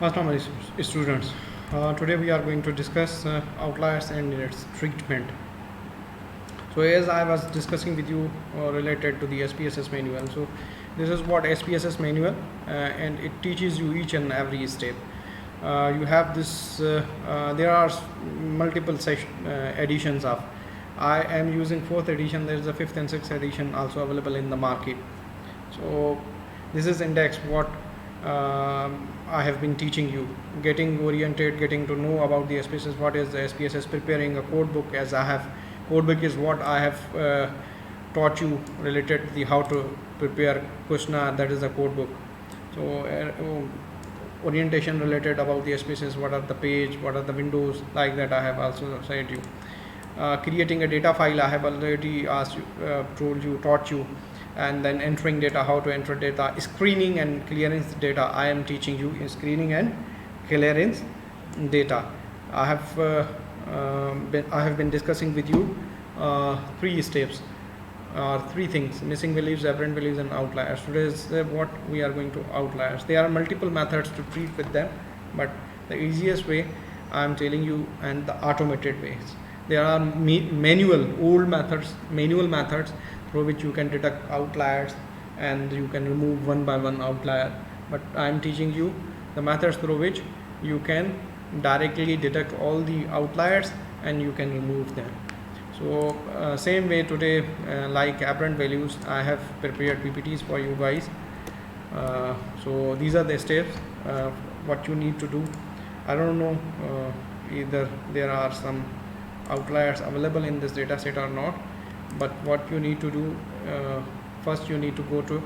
Assalamu alaikum, students. Today we are going to discuss outliers and its treatment. So as I was discussing with you related to the SPSS manual, so this is what SPSS manual and it teaches you each and every step. You have this. There are multiple editions of. I am using fourth edition. There is a fifth and sixth edition also available in the market. So this is index what I have been teaching you, getting oriented, getting to know about the SPSS. What is the SPSS? Preparing a code book, as I have. Code book is what I have taught you related to the how to prepare questionnaire. That is a code book. So orientation related about the SPSS. What are the page? What are the windows? Like that I have also said you. Creating a data file, I have already asked you, told you, taught you, and then entering data, how to enter data. Screening and clearance data, I am teaching you in screening and clearance data. I have been discussing with you three steps or three things: missing values, aberrant values, and outliers. Today is what we are going to outliers. There are multiple methods to treat with them, but the easiest way I am telling you, and the automated ways. There are manual methods through which you can detect outliers and you can remove one by one outlier. But I am teaching you the methods through which you can directly detect all the outliers and you can remove them. So same way today, like aberrant values, I have prepared PPTs for you guys. So these are the steps what you need to do. I don't know either there are some outliers available in this data set or not, but what you need to do, first you need to go to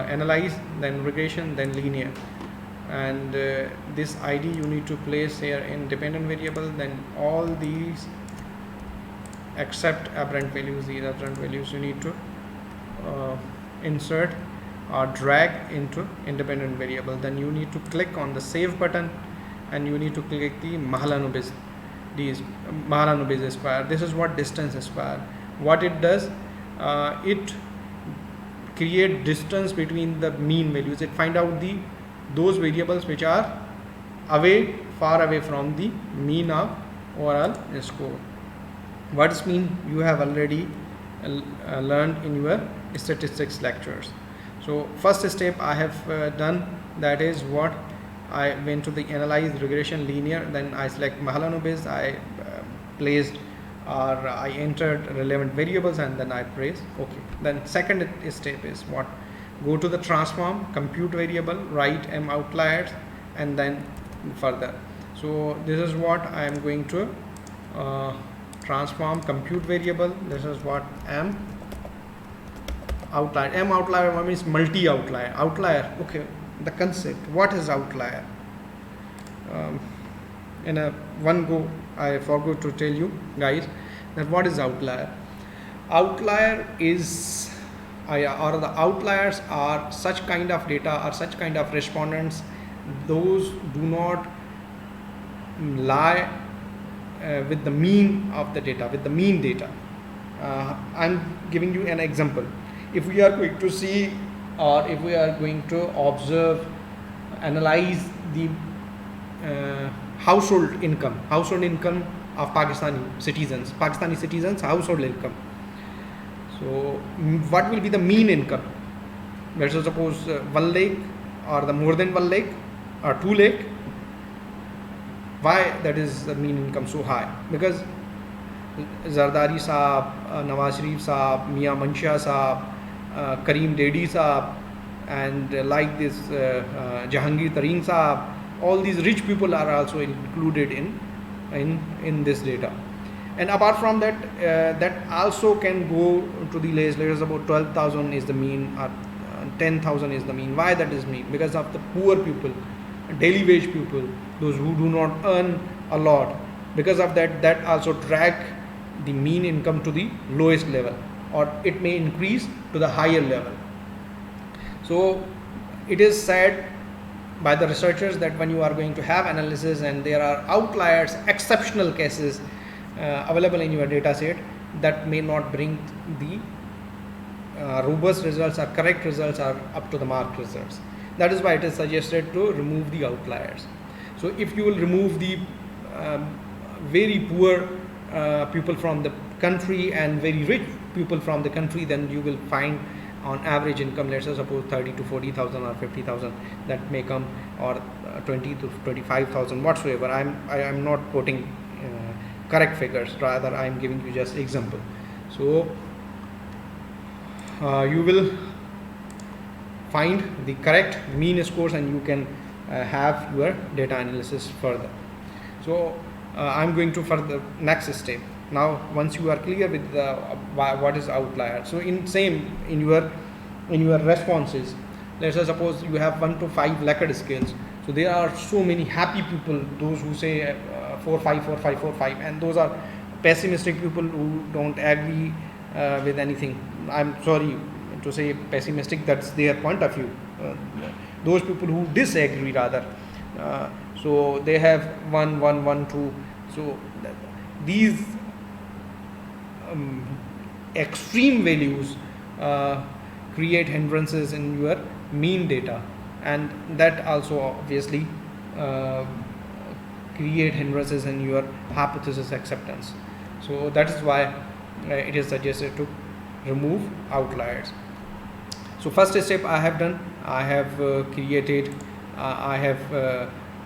analyze, then regression, then linear, and this ID you need to place here in dependent variable, then all these except aberrant values, these aberrant values you need to insert or drag into independent variable. Then you need to click on the save button and you need to click the Mahalanobis square. This is what distance square. What it does, it create distance between the mean values. It find out those variables which are far away from the mean of overall score. What does mean? You have already learned in your statistics lectures. So first step I have done, that is what I went to the analyze, regression, linear, then I select Mahalanobis, I placed or I entered relevant variables and then I press OK. Then second step is what? Go to the transform, compute variable, write M outliers and then further. So this is what I am going to transform, compute variable. This is what M outlier. M outlier means multi outlier. Outlier, okay. The concept, what is outlier? In a one go I forgot to tell you guys that what is outlier. Outlier is or the outliers are such kind of data or such kind of respondents those do not lie with the mean of the data, with the mean data. I'm giving you an example. If we are going to see or if we are going to observe, analyze the household income of Pakistani citizens household income. So what will be the mean income? Let's suppose 1 lakh or the more than 1 lakh or 2 lakh. Why that is the mean income so high? Because Zardari Saab, Nawaz Sharif Saab, Mia Mansha Saab, Kareem Dedi Saab, and like this Jahangir Tareen Saab, all these rich people are also included in this data. And apart from that, that also can go to the less. Let us about 12,000 is the mean or 10,000 is the mean. Why that is mean? Because of the poor people, daily wage people, those who do not earn a lot. Because of that, that also drag the mean income to the lowest level, or it may increase to the higher level. So it is said by the researchers that when you are going to have analysis and there are outliers, exceptional cases available in your data set that may not bring the robust results or correct results or up to the mark results. That is why it is suggested to remove the outliers. So if you will remove the very poor people from the country and very rich people from the country, then you will find on average income, let's say suppose 30 to 40,000 or 50,000 that may come, or 20 to 25,000 whatsoever. I am not quoting correct figures, rather I am giving you just example. So you will find the correct mean scores and you can have your data analysis further. So I'm going to further next step. Now once you are clear with what is outlier, so in your responses, let's say suppose you have 1 to 5 Likert scales, so there are so many happy people, those who say 4 5 4 5 4 5, and those are pessimistic people who don't agree with anything. I'm sorry to say pessimistic, that's their point of view. Those people who disagree rather, so they have 1 1 1 2. So these extreme values create hindrances in your mean data, and that also obviously create hindrances in your hypothesis acceptance. So that is why it is suggested to remove outliers. So first step I have done, I have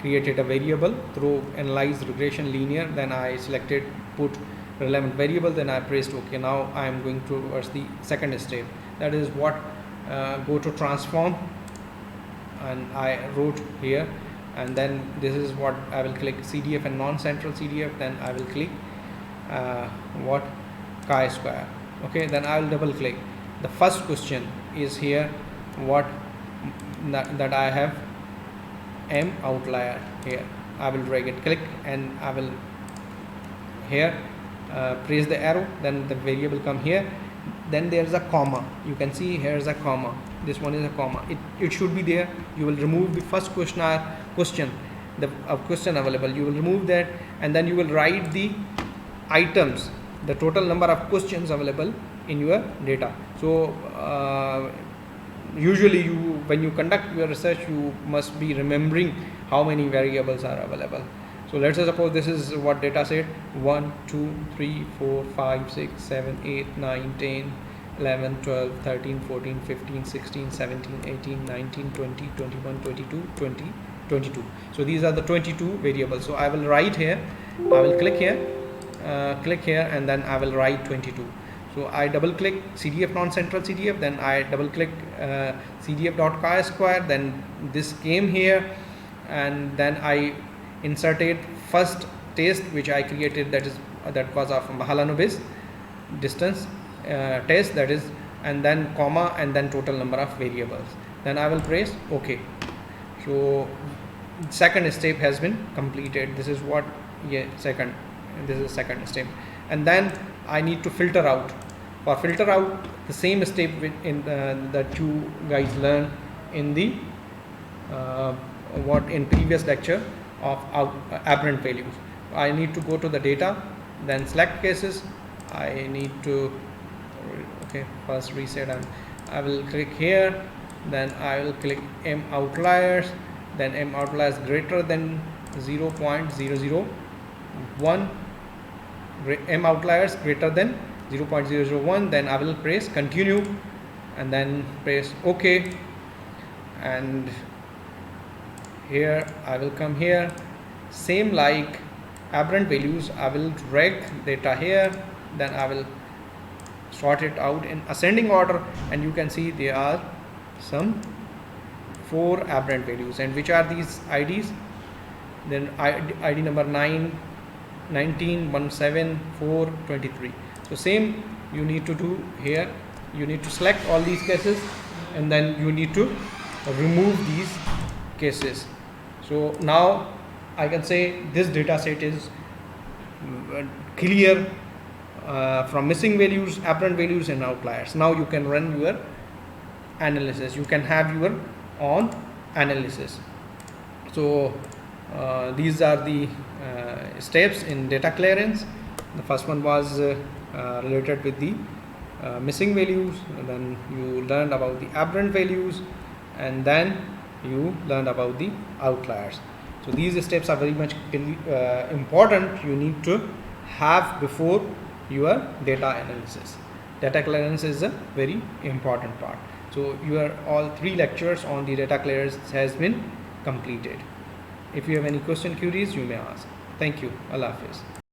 created a variable through analyze regression linear, then I selected put relevant variable, then I pressed OK. Now I am going towards the second step, that is what go to transform, and I wrote here, and then this is what I will click CDF and non-central CDF, then I will click what chi-square. Okay, then I will double click. The first question is here, what that I have M outlier here. I will drag it, click, and I will here press the arrow, then the variable come here, then there is a comma. You can see here is a comma, this one is a comma, it should be there. You will remove the first question the question available, you will remove that, and then you will write the items, the total number of questions available in your data. So usually when you conduct your research, you must be remembering how many variables are available. So let's say suppose this is what data set 1 2 3 4 5 6 7 8 9 10 11 12 13 14 15 16 17 18 19 20 21 22 20 22. So these are the 22 variables. So I will write here, I will click here, and then I will write 22. So I double click CDF non-central CDF, then I double click CDF.chi-square, then this came here, and then I inserted first test which I created, that was of Mahalanobis distance test, that is, and then comma, and then total number of variables. Then I will press OK. So second step has been completed. This is what this is second step, and then I need to filter out. For filter out, the same step in that you guys learned in the in previous lecture of aberrant values. I need to go to the data, then select cases. I need to first reset, and I will click here, then I will click M outliers, then M outliers greater than 0.001, M outliers greater than 0.001, then I will press continue, and then press OK, and here I will come here, same like aberrant values, I will drag data here, then I will sort it out in ascending order, and you can see there are some 4 aberrant values. And which are these IDs? Then ID number 9, 19, 17, 4, 23. So same you need to do here, you need to select all these cases, and then you need to remove these cases. So now I can say this data set is clear from missing values, aberrant values, and outliers. Now you can run your analysis, you can have your own analysis. So these are the steps in data clearance. The first one was related with the missing values, and then you learned about the aberrant values, and then you learned about the outliers. So these steps are very much important. You need to have before your data analysis. Data clearance is a very important part. So your all 3 lectures on the data clearance has been completed. If you have any question queries, you may ask. Thank you. Allah Hafiz.